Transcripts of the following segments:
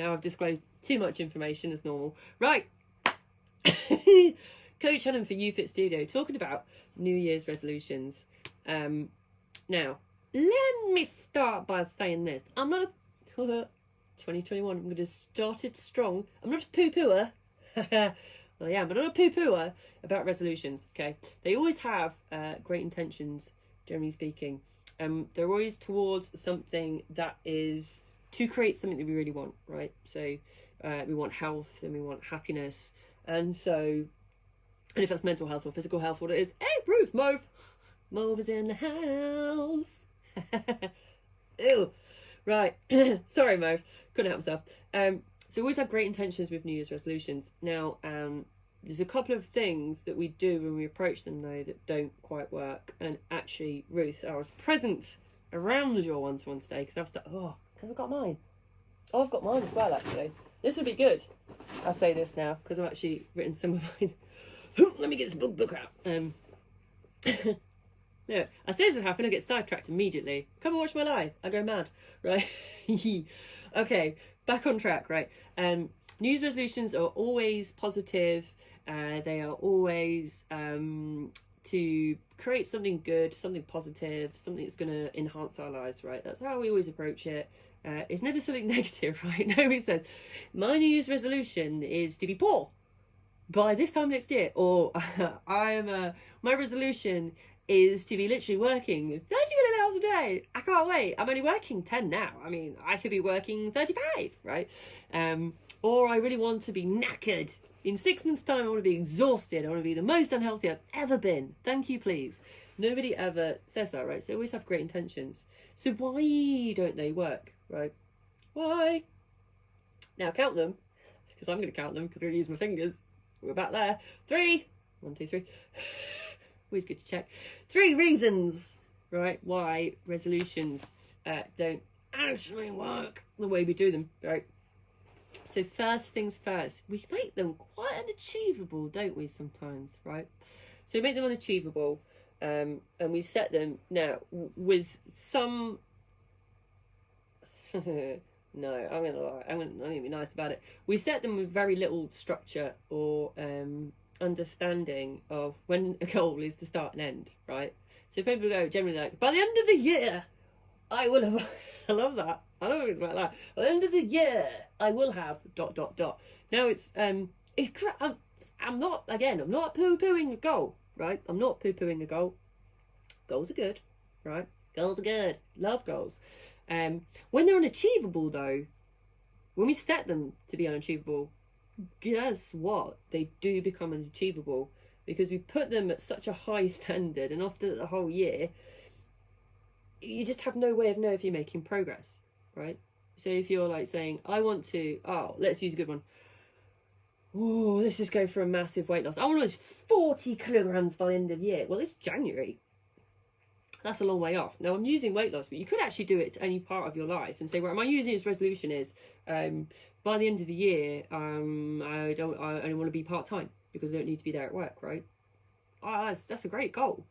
Now I've disclosed too much information as normal. Right. Coach Helen for YouFit Studio, talking about New Year's resolutions. Now, let me start by saying this. I'm not a... 2021, I'm going to start it strong. I'm not a poo-pooer. Well, yeah, but I'm not a poo-pooer about resolutions, okay? They always have great intentions, generally speaking. They're always towards something that is to create something that we really want, right? So we want health and we want happiness. And so, and if that's mental health or physical health, what it is, hey, Ruth, Mauve is in the house. Ew. Right. Sorry, Mauve. Couldn't help myself. So we always have great intentions with New Year's resolutions. Now, there's a couple of things that we do when we approach them, though, that don't quite work. And actually, Ruth, I was present around your one-to-one today because I was like, oh, have I got mine? Oh, I've got mine as well, actually. This would be good. I'll say this now because I've actually written some of mine. Let me get this book out. No, I say this would happen, I get sidetracked immediately. Come and watch my live. I go mad, right? Okay, back on track, right? New Year's resolutions are always positive. They are always to create something good, something positive, something that's going to enhance our lives, right? That's how we always approach it. It's never something negative, right? Nobody says, my New Year's resolution is to be poor by this time next year, or my resolution is to be literally working 30 million hours a day. I can't wait. I'm only working 10 now. I mean, I could be working 35, right? Or I really want to be knackered. In 6 months' time, I want to be exhausted. I want to be the most unhealthy I've ever been. Thank you, please. Nobody ever says that, right? So they always have great intentions. So why don't they work, right? Why? Now count them, because I'm going to count them because I'm going to use my fingers. We're about there. 3. 1, 2, 3. Always good to check. 3 reasons, right, why resolutions don't actually work the way we do them, right? So first things first, we make them quite unachievable, don't we, sometimes, right? So we make them unachievable, and we set them now with some... No, I'm going to lie. I'm going to be nice about it. We set them with very little structure or understanding of when a goal is to start and end, right? So people go generally like, by the end of the year, I will have... I love that. I love it like that. By the end of the year, I will have ... Now it's I'm not poo-pooing a goal, right? I'm not poo-pooing a goal. Goals are good, right? Goals are good. Love goals. When they're unachievable, though, when we set them to be unachievable, guess what? They do become unachievable because we put them at such a high standard, and after the whole year, you just have no way of knowing if you're making progress, right? So if you're like saying, I want to, let's use a good one. Oh, let's just go for a massive weight loss. I want to lose 40 kilograms by the end of the year. Well, it's January. That's a long way off. Now I'm using weight loss, but you could actually do it to any part of your life and say, well, my New Year's resolution is by the end of the year, I only want to be part-time because I don't need to be there at work, right? That's a great goal.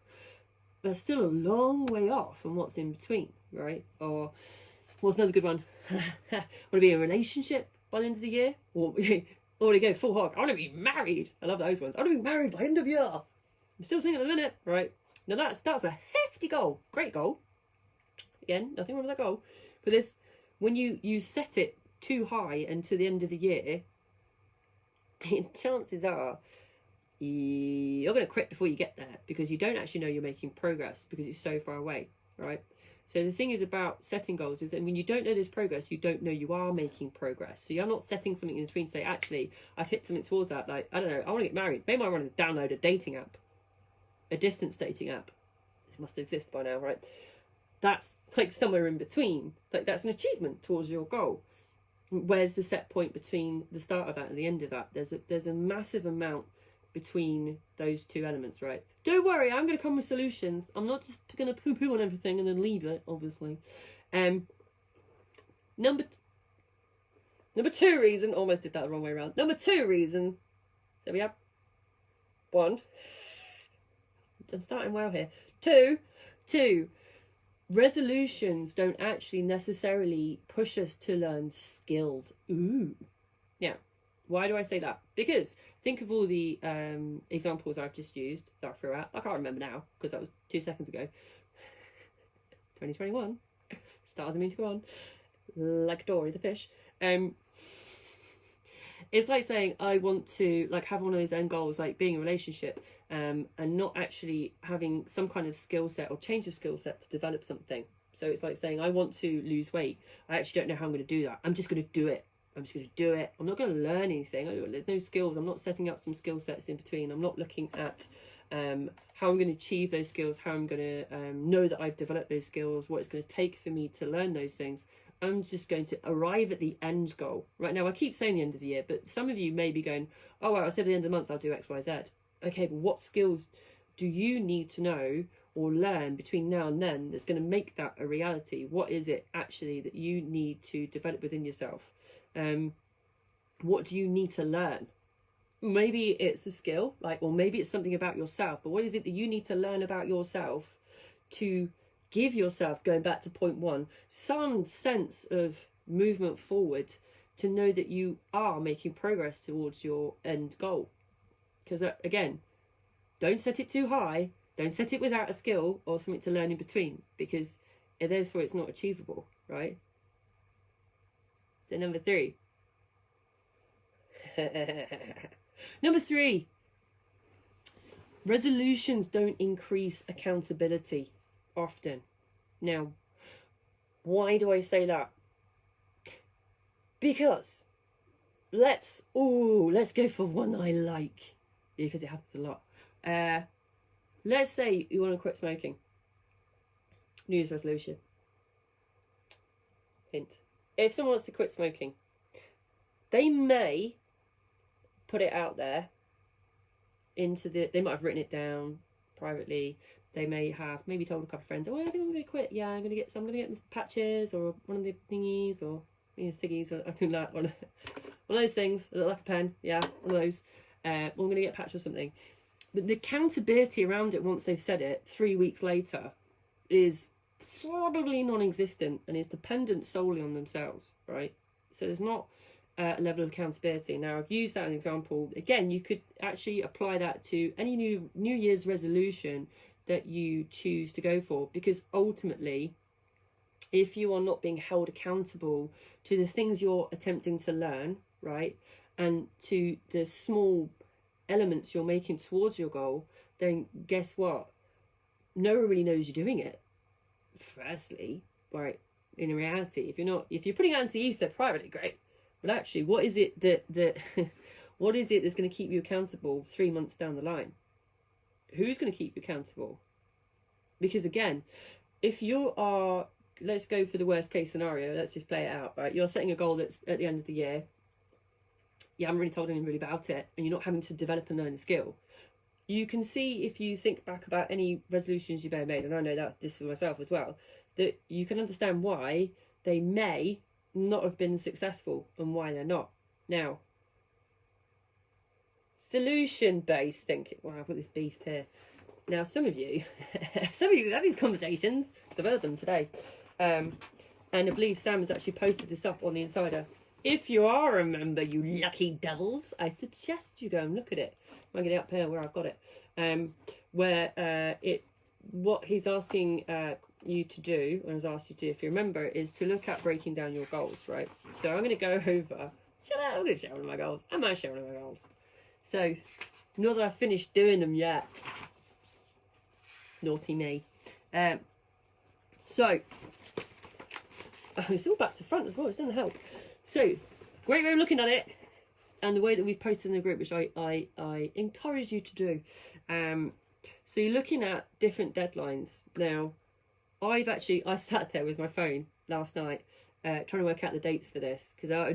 But still a long way off from what's in between, right? Or what's another good one? Want to be in a relationship by the end of the year? Or to go full hog, I want to be married. I love those ones. I want to be married by the end of the year. I'm still single at the minute, right? Now that's a hefty goal. Great goal. Again, nothing wrong with that goal. But this, when you set it too high and to the end of the year, chances are you're going to quit before you get there because you don't actually know you're making progress because it's so far away, right? So the thing is about setting goals is that when you don't know there's progress, you don't know you are making progress. So you're not setting something in between to say, actually, I've hit something towards that. Like, I don't know, I want to get married. Maybe I want to download a dating app. A distance dating app. It must exist by now, right? That's like somewhere in between. Like that's an achievement towards your goal. Where's the set point between the start of that and the end of that? There's a massive amount between those two elements, right? Don't worry, I'm going to come with solutions. I'm not just going to poo-poo on everything and then leave it, obviously. Number 2 reason, almost did that the wrong way around. Number 2 reason, there we have 1. I'm starting well here. 2, resolutions don't actually necessarily push us to learn skills. Ooh. Now, why do I say that? Because think of all the examples I've just used that I threw out. I can't remember now because that was 2 seconds ago. 2021. Stars are meant to go on. Like Dory the fish. It's like saying I want to like have one of those end goals, like being in a relationship, and not actually having some kind of skill set or change of skill set to develop something. So it's like saying I want to lose weight. I actually don't know how I'm going to do that. I'm just going to do it. I'm just going to do it. I'm not going to learn anything. There's no skills. I'm not setting up some skill sets in between. I'm not looking at how I'm going to achieve those skills, how I'm going to know that I've developed those skills, what it's going to take for me to learn those things. I'm just going to arrive at the end goal. Right now, I keep saying the end of the year, but some of you may be going, oh, well, I said at the end of the month I'll do X, Y, Z. Okay, but what skills do you need to know or learn between now and then that's going to make that a reality? What is it actually that you need to develop within yourself? What do you need to learn? Maybe it's a skill, or maybe it's something about yourself, but what is it that you need to learn about yourself to give yourself, going back to point one, some sense of movement forward to know that you are making progress towards your end goal? Because again, don't set it too high. Don't set it without a skill or something to learn in between, because therefore it's not achievable, right? So number 3. Number 3, resolutions don't increase accountability often. Now, why do I say that? Because let's go for one I like, because it happens a lot. Let's say you want to quit smoking. New Year's resolution. Hint. If someone wants to quit smoking, they may put it out there they might have written it down privately. They may have maybe told a couple of friends, oh, I think I'm going to quit. Yeah, I'm going to get patches or one of the thingies or thingies or something like one of those things that look like a pen. Yeah, one of those. I'm going to get a patch or something. But the accountability around it once they've said it 3 weeks later is probably non-existent and is dependent solely on themselves, right? So there's not a level of accountability. Now, I've used that as an example. Again, you could actually apply that to any New Year's resolution that you choose to go for, because ultimately, if you are not being held accountable to the things you're attempting to learn, right, and to the small elements you're making towards your goal, then guess what? No one really knows you're doing it. Firstly, right? In reality, if you're putting out into the ether privately, great. But actually, what is it what is it that's going to keep you accountable 3 months down the line? Who's going to keep you accountable? Because again, if you are, let's go for the worst case scenario. Let's just play it out, right? You're setting a goal that's at the end of the year. You haven't really told anybody about it, and you're not having to develop and learn a skill. You can see, if you think back about any resolutions you may have made, and I know that this for myself as well, that you can understand why they may not have been successful and why they're not. Now, solution-based thinking. Wow, I've got this beast here. Now, some of you have these conversations. I've heard them today. And I believe Sam has actually posted this up on the Insider. If you are a member, you lucky devils, I suggest you go and look at it. I'm getting up here where I've got it. What he's asking you to do, and has asked you to, if you remember, is to look at breaking down your goals, right? So I'm going to go over. I'm going to share one of my goals. I might share one of my goals. So, not that I've finished doing them yet. Naughty me. So, it's all back to front as well. It doesn't help. So, great way of looking at it, and the way that we've posted in the group, which I encourage you to do. So you're looking at different deadlines. Now, I sat there with my phone last night trying to work out the dates for this, because I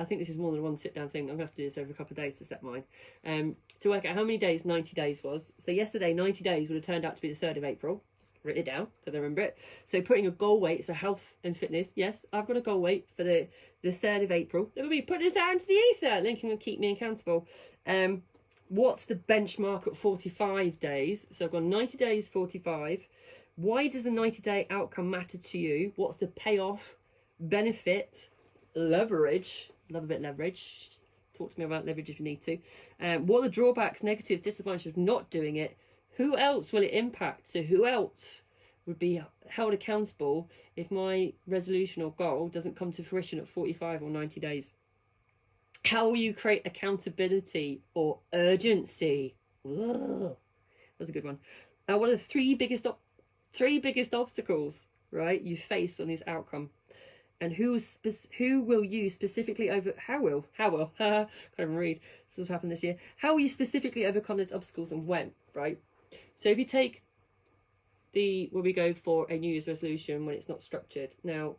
think this is more than one sit down thing. I'm going to have to do this over a couple of days to set mine. To work out how many days 90 days was. So yesterday, 90 days would have turned out to be the 3rd of April. Written it down because I remember it. So putting a goal weight, so health and fitness. Yes, I've got a goal weight for the 3rd of April. They're going to be putting this out into the ether. Lincoln will keep me accountable. What's the benchmark at 45 days? So I've got 90 days, 45. Why does a 90-day outcome matter to you? What's the payoff, benefit, leverage? Love a bit of leverage. Talk to me about leverage if you need to. What are the drawbacks, negatives, disadvantages of not doing it? Who else will it impact? So who else would be held accountable if my resolution or goal doesn't come to fruition at 45 or 90 days? How will you create accountability or urgency? Whoa, that's a good one. What are the three biggest obstacles, right, you face on this outcome? And who will you specifically can't even read, this was happened this year. How will you specifically overcome those obstacles and when, right? So if you take where we go for a New Year's resolution when it's not structured. Now,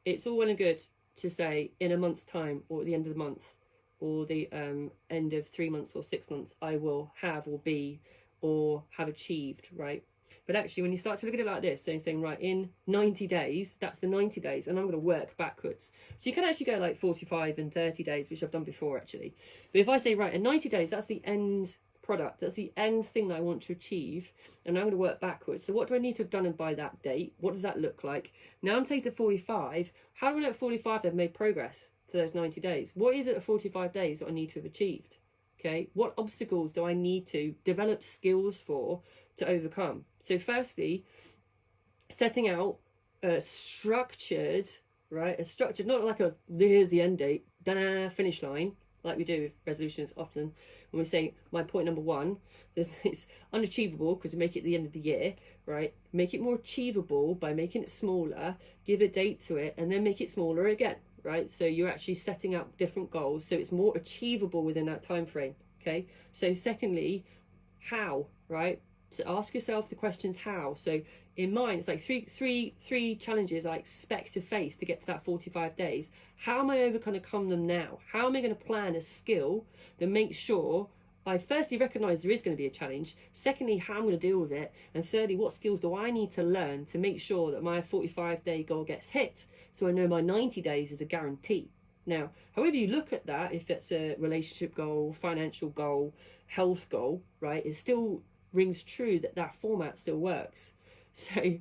it's all well and good to say in a month's time or at the end of the month or the end of 3 months or 6 months, I will have or be or have achieved, right? But actually, when you start to look at it like this, saying right, in 90 days, that's the 90 days, and I'm going to work backwards. So you can actually go like 45 and 30 days, which I've done before, actually. But if I say, right, in 90 days, that's the end product, that's the end thing that I want to achieve, and I'm going to work backwards. So what do I need to have done by that date? What does that look like? Now I'm taking to 45. How do I know at 45 they've made progress to those 90 days? What is it at 45 days that I need to have achieved? Okay, what obstacles do I need to develop skills for to overcome? So firstly, setting out a structured, right? A structured, not like here's the end date, finish line, like we do with resolutions often. When we say my point number one, it's unachievable because we make it at the end of the year, right? Make it more achievable by making it smaller, give a date to it, and then make it smaller again, right? So you're actually setting out different goals so it's more achievable within that time frame. Okay. So secondly, how, right? To ask yourself the questions how. So in mine, it's like three challenges I expect to face to get to that 45 days. How am I going to overcome them now? How am I going to plan a skill that makes sure I firstly recognise there is going to be a challenge. Secondly, how I'm going to deal with it. And thirdly, what skills do I need to learn to make sure that my 45-day goal gets hit? So I know my 90 days is a guarantee. Now, however you look at that, if it's a relationship goal, financial goal, health goal, right, it still rings true that format still works. So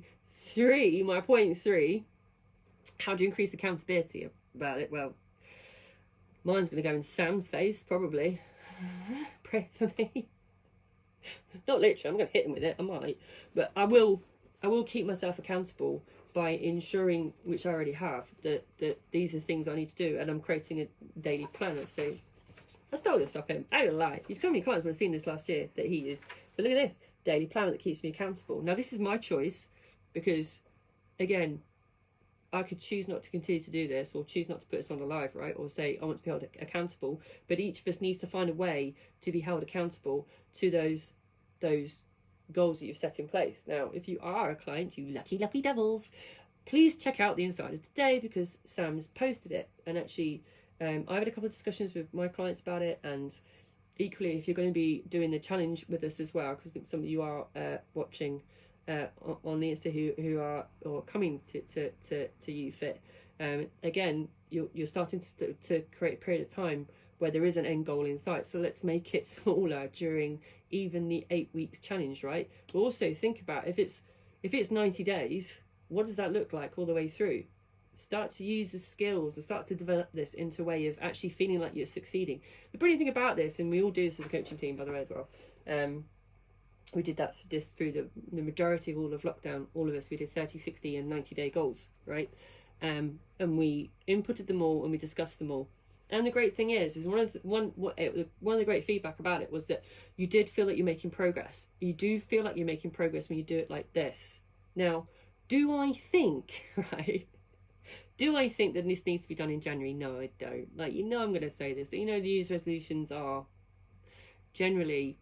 my point three, how do you increase accountability about it? Well, mine's going to go in Sam's face, probably. Pray for me. Not literally, I'm going to hit him with it, I might. But I will keep myself accountable by ensuring, which I already have, that these are things I need to do, and I'm creating a daily planner. So I stole this off him. I ain't gonna lie. So many clients would have seen this last year that he used. But look at this, daily planner that keeps me accountable. Now this is my choice because, again, I could choose not to continue to do this or choose not to put this on the live, right? Or say I want to be held accountable. But each of us needs to find a way to be held accountable to those goals that you've set in place. Now, if you are a client, you lucky devils, please check out the Inside of Today because Sam's posted it. And actually, I've had a couple of discussions with my clients about it, and equally, if you're going to be doing the challenge with us as well, because I think some of you are watching on the Insta who are or coming to UFit, again, you're starting to create a period of time where there is an end goal in sight. So let's make it smaller during even the 8 weeks challenge, right? But also think about if it's 90 days, what does that look like all the way through? Start to use the skills or start to develop this into a way of actually feeling like you're succeeding. The brilliant thing about this, and we all do this as a coaching team, by the way, as well. We did this through the majority of all of lockdown. All of us, we did 30, 60 and 90-day goals, right? And we inputted them all and we discussed them all. And the great thing is one of the great feedback about it was that you did feel that you're making progress. You do feel like you're making progress when you do it like this. Now, do I think, right? Do I think that this needs to be done in January? No, I don't. Like, I'm going to say this. The New Year's resolutions are generally,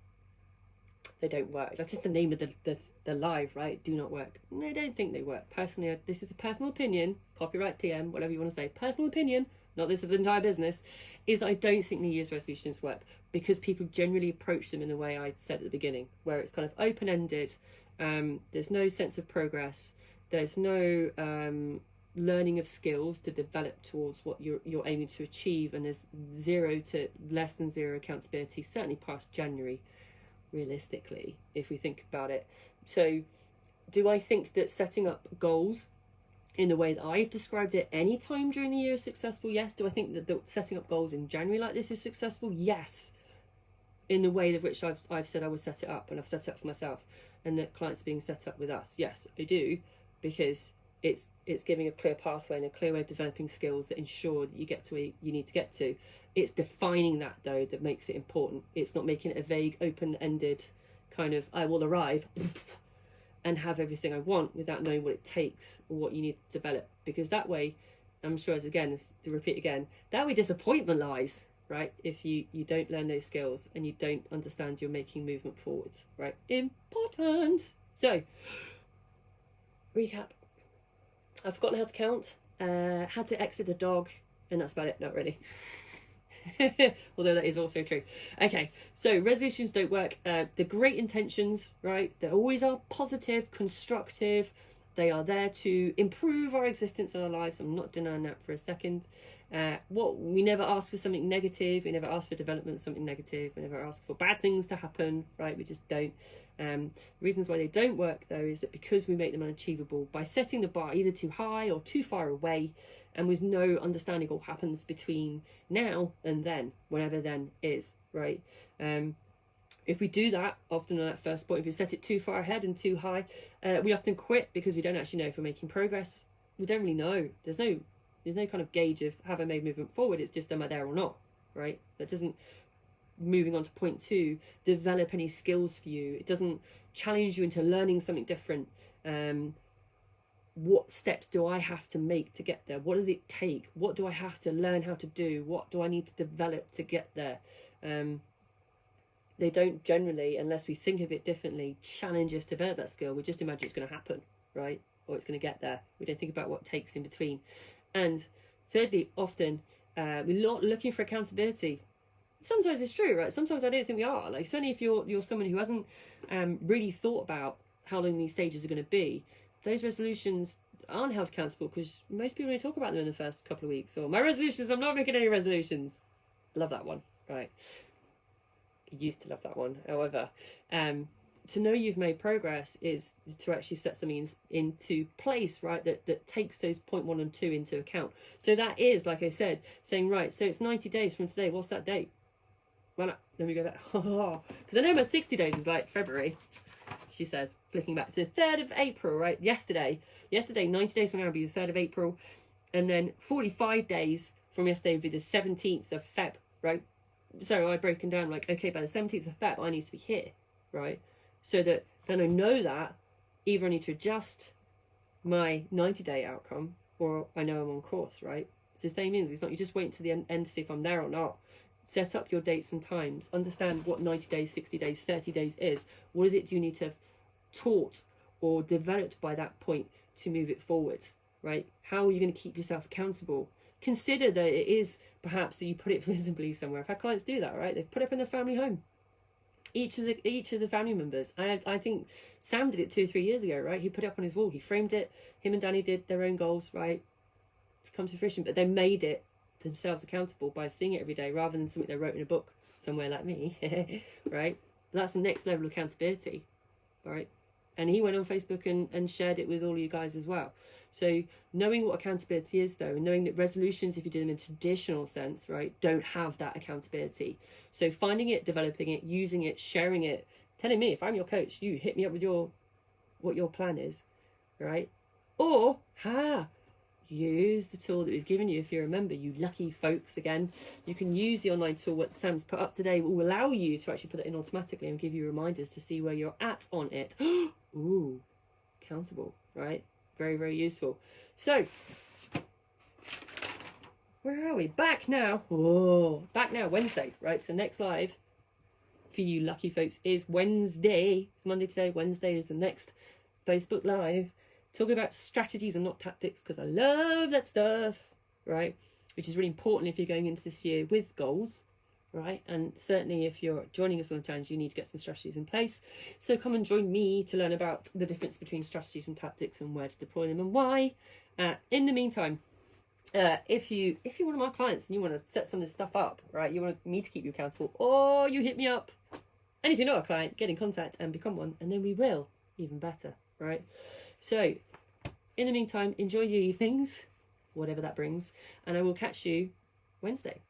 they don't work. That's just the name of the live, right? Do not work. No, I don't think they work. Personally, this is a personal opinion, copyright TM, whatever you want to say. Personal opinion, not this of the entire business, is I don't think New Year's resolutions work because people generally approach them in the way I said at the beginning, where it's kind of open-ended. There's no sense of progress. There's no learning of skills to develop towards what you're aiming to achieve, and there's zero to less than zero accountability, certainly past January, realistically, if we think about it. So Do I think that setting up goals in the way that I've described it any time during the year is successful? Yes. Do I think that setting up goals in January like this is successful? Yes. In the way of which I've said I would set it up, and I've set it up for myself, and that clients are being set up with us. Yes, I do, because it's giving a clear pathway and a clear way of developing skills that ensure that you get to where you need to get to. It's defining that, though, that makes it important. It's not making it a vague, open-ended kind of, I will arrive and have everything I want without knowing what it takes or what you need to develop. Because that way, I'm sure, as again, to repeat again, that way disappointment lies, right? If you don't learn those skills and you don't understand you're making movement forwards, right? Important. So, recap. I've forgotten how to count, how to exit a dog, and that's about it. Not really. Although that is also true. Okay, so resolutions don't work. The great intentions, right? They always are positive, constructive. They are there to improve our existence and our lives. I'm not denying that for a second. We never ask for something negative. We never ask for development of something negative. We never ask for bad things to happen, right? We just don't. The reasons why they don't work, though, is that because we make them unachievable by setting the bar either too high or too far away, and with no understanding of what happens between now and then, whenever then is, right? If we do that, often on that first point, if we set it too far ahead and too high, we often quit because we don't actually know if we're making progress. We don't really know. There's no kind of gauge of have I made movement forward. It's just am I there or not, right? That doesn't, moving on to point 2, develop any skills for you. It doesn't challenge you into learning something different. What steps do I have to make to get there? What does it take? What do I have to learn how to do? What do I need to develop to get there? They don't generally, unless we think of it differently, challenge us to develop that skill. We just imagine it's going to happen, right? Or it's going to get there. We don't think about what takes in between. And thirdly, often we're not looking for accountability. Sometimes it's true, right? Sometimes I don't think we are. Like, certainly if you're someone who hasn't really thought about how long these stages are going to be, those resolutions aren't held accountable because most people don't talk about them in the first couple of weeks. Or my resolutions, I'm not making any resolutions. Love that one, right? I used to love that one. However, to know you've made progress is to actually set something into place, right, that takes those point 1 and 2 into account. So that is, like I said, saying, right, so it's 90 days from today. What's that date? Well, let me go back. Because I know my 60 days is like February, she says, flicking back to the 3rd of April, right? Yesterday, 90 days from now will be the 3rd of April. And then 45 days from yesterday would be the 17th of Feb, right? So I broken down like, okay, by the 17th of Feb, I need to be here, right? So that then I know that either I need to adjust my 90-day outcome or I know I'm on course, right? It's the same thing. It's not you just wait to the end to see if I'm there or not. Set up your dates and times. Understand what 90 days, 60 days, 30 days is. What is it do you need to have taught or developed by that point to move it forward, right? How are you going to keep yourself accountable? Consider that it is perhaps that you put it visibly somewhere. I've had clients do that, right? They've put it up in their family home. Each of the family members. I think Sam did it 2 or 3 years ago, right? He put it up on his wall. He framed it. Him and Danny did their own goals, right? Come to fruition, but they made it themselves accountable by seeing it every day rather than something they wrote in a book somewhere like me, right? That's the next level of accountability, right? And he went on Facebook and shared it with all you guys as well. So knowing what accountability is, though, and knowing that resolutions, if you do them in traditional sense, right, don't have that accountability. So finding it, developing it, using it, sharing it, telling me, if I'm your coach, you hit me up with what your plan is, right? Or, use the tool that we've given you. If you remember, you lucky folks, again, you can use the online tool what Sam's put up today. It will allow you to actually put it in automatically and give you reminders to see where you're at on it. Ooh, accountable, right? Very, very useful. So, where are we? Back now. Oh, back now, Wednesday, right? So next live for you lucky folks is Wednesday. It's Monday today. Wednesday is the next Facebook Live. Talking about strategies and not tactics, because I love that stuff, right? Which is really important if you're going into this year with goals, right? And certainly if you're joining us on the challenge, you need to get some strategies in place. So come and join me to learn about the difference between strategies and tactics and where to deploy them and why. In the meantime, if you're one of my clients and you want to set some of this stuff up, right? You want me to keep you accountable, or you hit me up. And if you're not a client, get in contact and become one, and then we will, even better. right? So in the meantime, enjoy your evenings, whatever that brings, and I will catch you Wednesday.